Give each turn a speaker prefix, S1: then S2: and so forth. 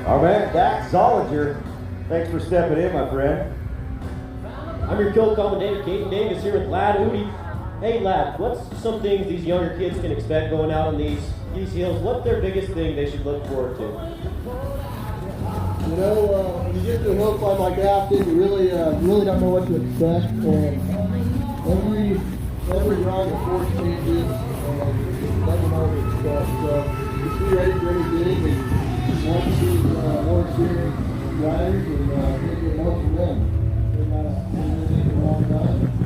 S1: Our man, Dak Zollinger. Thanks for stepping in, my friend.
S2: I'm your co-commentator, Caden Davis, here with Lad Udi. Hey Lad, what's some things these younger kids can expect going out on these hills? What's their biggest thing they should look forward to?
S3: You know, when you get to a hill climb like Afton, you really don't know what to expect. Every round of force changes, and you never know what to expect. So just be ready for anything, and want to see more experienced riders and make it more for them. They're not a long time.